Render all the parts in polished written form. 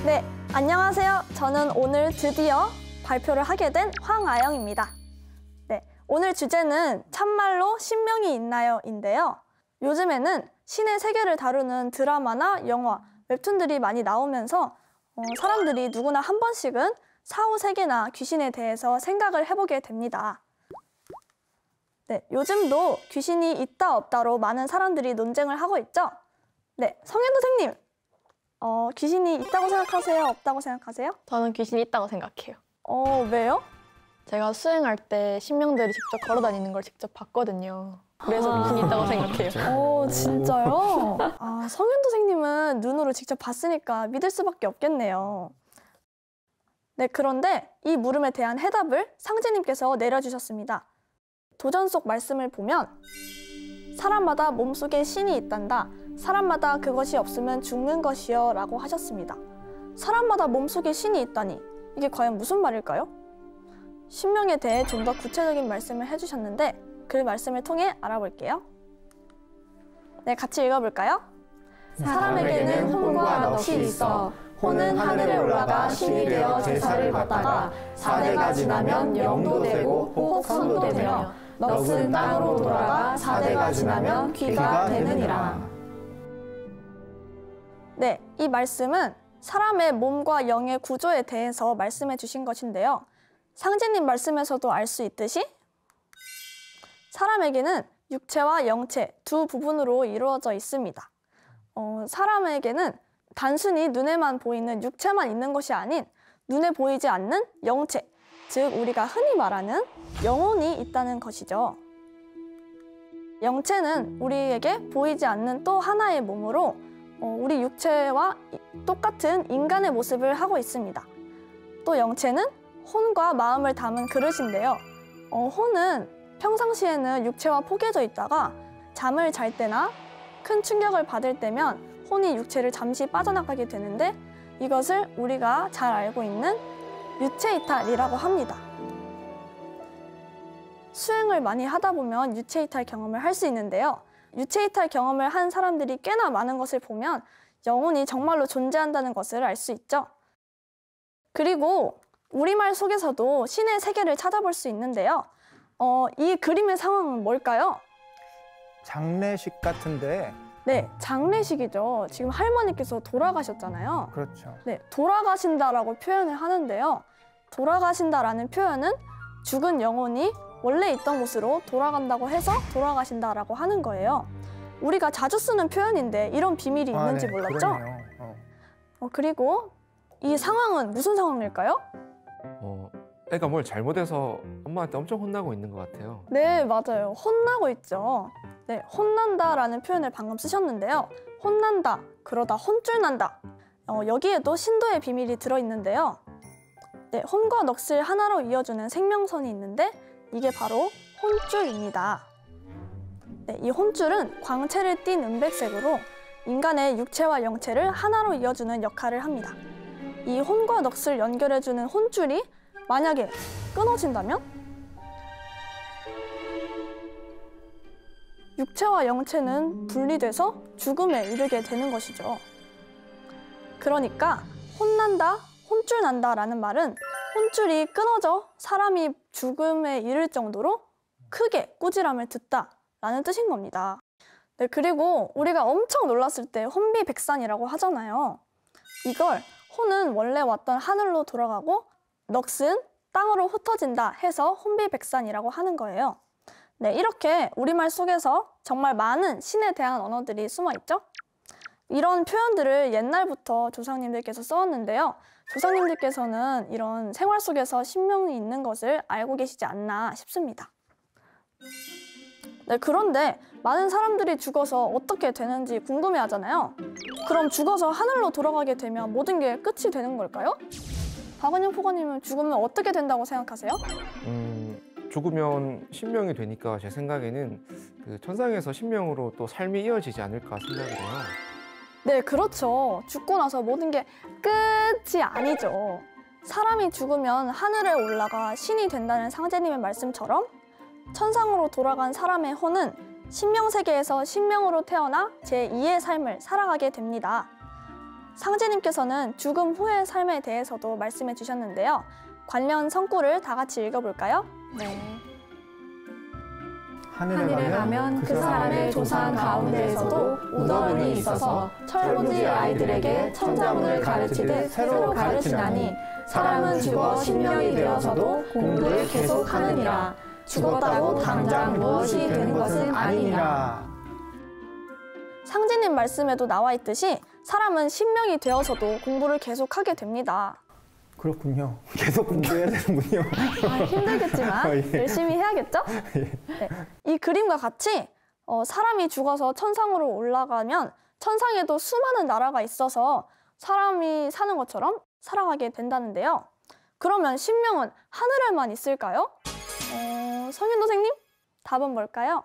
네, 안녕하세요. 저는 오늘 드디어 발표를 하게 된 황아영입니다. 네, 오늘 주제는 참말로 신명이 있나요?인데요. 요즘에는 신의 세계를 다루는 드라마나 영화, 웹툰들이 많이 나오면서 사람들이 누구나 한 번씩은 사후 세계나 귀신에 대해서 생각을 해보게 됩니다. 네, 요즘도 귀신이 있다 없다로 많은 사람들이 논쟁을 하고 있죠? 네, 성현 선생님, 귀신이 있다고 생각하세요? 없다고 생각하세요? 저는 귀신이 있다고 생각해요. 왜요? 제가 수행할 때 신명들이 직접 걸어다니는 걸 직접 봤거든요. 그래서 귀신이 있다고 생각해요. 진짜요? 성현 선생님은 눈으로 직접 봤으니까 믿을 수밖에 없겠네요. 네, 그런데 이 물음에 대한 해답을 상제님께서 내려주셨습니다. 도전 속 말씀을 보면 사람마다 몸속에 신이 있단다. 사람마다 그것이 없으면 죽는 것이요 라고 하셨습니다. 사람마다 몸속에 신이 있다니 이게 과연 무슨 말일까요? 신명에 대해 좀 더 구체적인 말씀을 해주셨는데 그 말씀을 통해 알아볼게요. 네, 같이 읽어볼까요? 사람에게는 혼과 넋이 있어 혼은 하늘에 올라가 신이 되어 제사를 받다가 4대가 지나면 영도 되고 혹 선도 되며 넋은 땅으로 돌아가 4대가 지나면 귀가 되느니라. 네, 이 말씀은 사람의 몸과 영의 구조에 대해서 말씀해 주신 것인데요. 상제님 말씀에서도 알 수 있듯이 사람에게는 육체와 영체 두 부분으로 이루어져 있습니다. 사람에게는 단순히 눈에만 보이는 육체만 있는 것이 아닌 눈에 보이지 않는 영체, 즉 우리가 흔히 말하는 영혼이 있다는 것이죠. 영체는 우리에게 보이지 않는 또 하나의 몸으로 우리 육체와 똑같은 인간의 모습을 하고 있습니다. 또 영체는 혼과 마음을 담은 그릇인데요. 혼은 평상시에는 육체와 포개져 있다가 잠을 잘 때나 큰 충격을 받을 때면 혼이 육체를 잠시 빠져나가게 되는데 이것을 우리가 잘 알고 있는 유체이탈이라고 합니다. 수행을 많이 하다 보면 유체이탈 경험을 할 수 있는데요. 유체이탈 경험을 한 사람들이 꽤나 많은 것을 보면 영혼이 정말로 존재한다는 것을 알 수 있죠. 그리고 우리말 속에서도 신의 세계를 찾아볼 수 있는데요. 이 그림의 상황은 뭘까요? 장례식 같은데. 네, 장례식이죠. 지금 할머니께서 돌아가셨잖아요. 그렇죠. 네, 돌아가신다라고 표현을 하는데요. 돌아가신다라는 표현은 죽은 영혼이 원래 있던 곳으로 돌아간다고 해서 돌아가신다라고 하는 거예요. 우리가 자주 쓰는 표현인데 이런 비밀이 있는지 몰랐죠? 그리고 이 상황은 무슨 상황일까요? 애가 뭘 잘못해서 엄마한테 엄청 혼나고 있는 것 같아요. 네, 맞아요. 혼나고 있죠. 네, 혼난다라는 표현을 방금 쓰셨는데요. 혼난다, 그러다 혼줄 난다. 여기에도 신도의 비밀이 들어있는데요. 네, 혼과 넋을 하나로 이어주는 생명선이 있는데 이게 바로 혼줄입니다. 네, 이 혼줄은 광채를 띤 은백색으로 인간의 육체와 영체를 하나로 이어주는 역할을 합니다. 이 혼과 넋을 연결해주는 혼줄이 만약에 끊어진다면 육체와 영체는 분리돼서 죽음에 이르게 되는 것이죠. 그러니까 혼난다, 혼줄 난다라는 말은 혼줄이 끊어져 사람이 죽음에 이를 정도로 크게 꾸지람을 듣다라는 뜻인 겁니다. 네, 그리고 우리가 엄청 놀랐을 때 혼비백산이라고 하잖아요. 이걸 혼은 원래 왔던 하늘로 돌아가고 넋은 땅으로 흩어진다 해서 혼비백산이라고 하는 거예요. 네, 이렇게 우리말 속에서 정말 많은 신에 대한 언어들이 숨어 있죠. 이런 표현들을 옛날부터 조상님들께서 써왔는데요. 조상님들께서는 이런 생활 속에서 신명이 있는 것을 알고 계시지 않나 싶습니다. 네, 그런데 많은 사람들이 죽어서 어떻게 되는지 궁금해하잖아요. 그럼 죽어서 하늘로 돌아가게 되면 모든 게 끝이 되는 걸까요? 박은영 포가님은 죽으면 어떻게 된다고 생각하세요? 죽으면 신명이 되니까 제 생각에는 그 천상에서 신명으로 또 삶이 이어지지 않을까 생각을 해요. 네, 그렇죠. 죽고 나서 모든 게 끝이 아니죠. 사람이 죽으면 하늘에 올라가 신이 된다는 상제님의 말씀처럼 천상으로 돌아간 사람의 혼은 신명세계에서 신명으로 태어나 제2의 삶을 살아가게 됩니다. 상제님께서는 죽음 후의 삶에 대해서도 말씀해 주셨는데요. 관련 성구를 다 같이 읽어볼까요? 네. 하늘에 가면 그 사람의 조상 가운데에서도 우더분이 있어서 철부지 아이들에게 천자문을 가르치듯 새로 가르치나니 사람은 죽어 신명이 되어서도 공부를 계속하느니라. 죽었다고 당장 무엇이 되는 것은 아니니라. 상제님 말씀에도 나와 있듯이 사람은 신명이 되어서도 공부를 계속하게 됩니다. 그렇군요. 계속 공부해야 되는군요. 힘들겠지만 예. 열심히 해야겠죠? 네. 이 그림과 같이 사람이 죽어서 천상으로 올라가면 천상에도 수많은 나라가 있어서 사람이 사는 것처럼 살아가게 된다는데요. 그러면 신명은 하늘에만 있을까요? 성윤 선생님? 답은 뭘까요?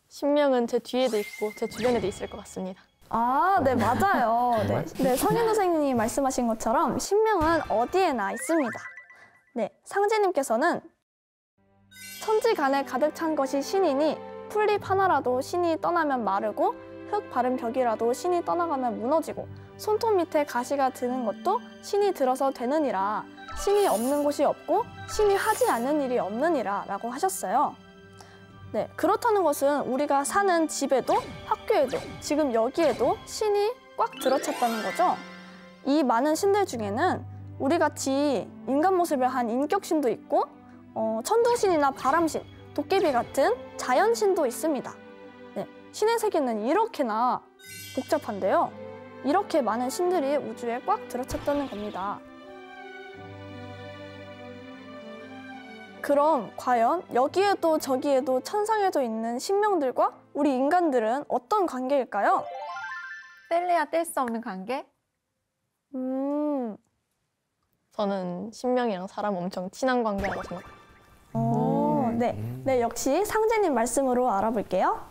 신명은 제 뒤에도 있고 제 주변에도 있을 것 같습니다. 아, 네, 맞아요. 네, 성윤 선생님이 말씀하신 것처럼 신명은 어디에나 있습니다. 네, 상제님께서는 천지간에 가득 찬 것이 신이니 풀잎 하나라도 신이 떠나면 마르고 흙 바른 벽이라도 신이 떠나가면 무너지고 손톱 밑에 가시가 드는 것도 신이 들어서 되느니라. 신이 없는 곳이 없고 신이 하지 않는 일이 없느니라 라고 하셨어요. 네, 그렇다는 것은 우리가 사는 집에도 학교에도 지금 여기에도 신이 꽉 들어찼다는 거죠. 이 많은 신들 중에는 우리같이 인간 모습을 한 인격신도 있고 천둥신이나 바람신, 도깨비 같은 자연신도 있습니다. 네, 신의 세계는 이렇게나 복잡한데요. 이렇게 많은 신들이 우주에 꽉 들어찼다는 겁니다. 그럼 과연 여기에도 저기에도 천상에도 있는 신명들과 우리 인간들은 어떤 관계일까요? 뗄래야 뗄 수 없는 관계? 저는 신명이랑 사람 엄청 친한 관계라고 생각해요. 네, 역시 상제님 말씀으로 알아볼게요.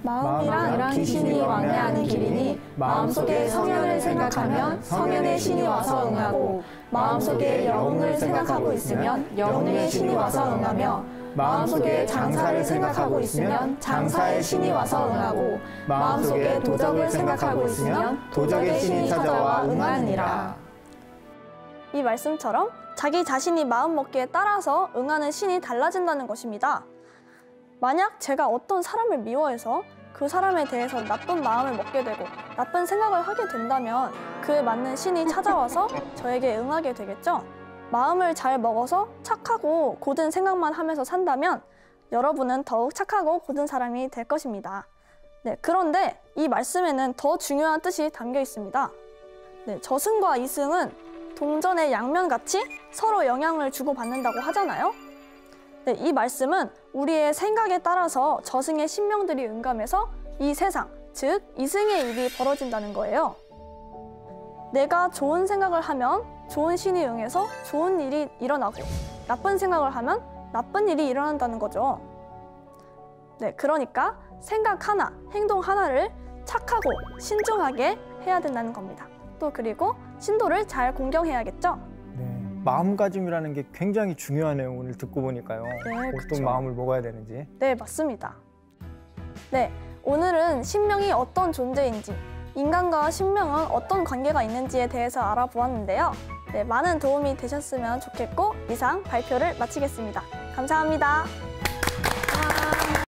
마음이랑 귀신이 왕래하는 길이니 마음속에 성현을 생각하면 성현의 신이 와서 응하고 마음속에 영웅을 생각하고 있으면 영웅의 신이 와서 응하며 마음속에 장사를 생각하고 있으면 장사의 신이 와서 응하고 마음속에 도적을 생각하고 있으면 도적의 신이 찾아와 응하느니라. 이 말씀처럼 자기 자신이 마음먹기에 따라서 응하는 신이 달라진다는 것입니다. 만약 제가 어떤 사람을 미워해서 그 사람에 대해서 나쁜 마음을 먹게 되고 나쁜 생각을 하게 된다면 그에 맞는 신이 찾아와서 저에게 응하게 되겠죠? 마음을 잘 먹어서 착하고 고든 생각만 하면서 산다면 여러분은 더욱 착하고 고든 사람이 될 것입니다. 네, 그런데 이 말씀에는 더 중요한 뜻이 담겨 있습니다. 네, 저승과 이승은 동전의 양면같이 서로 영향을 주고받는다고 하잖아요. 네, 이 말씀은 우리의 생각에 따라서 저승의 신명들이 응감해서 이 세상, 즉 이승의 일이 벌어진다는 거예요. 내가 좋은 생각을 하면 좋은 신이 응해서 좋은 일이 일어나고 나쁜 생각을 하면 나쁜 일이 일어난다는 거죠. 네, 그러니까 생각 하나, 행동 하나를 착하고 신중하게 해야 된다는 겁니다. 또 그리고 신도를 잘 공경해야겠죠. 네, 마음가짐이라는 게 굉장히 중요하네요. 오늘 듣고 보니까요. 네, 어떤 그쵸. 마음을 먹어야 되는지. 네, 맞습니다. 네, 오늘은 신명이 어떤 존재인지, 인간과 신명은 어떤 관계가 있는지에 대해서 알아보았는데요. 네, 많은 도움이 되셨으면 좋겠고 이상 발표를 마치겠습니다. 감사합니다.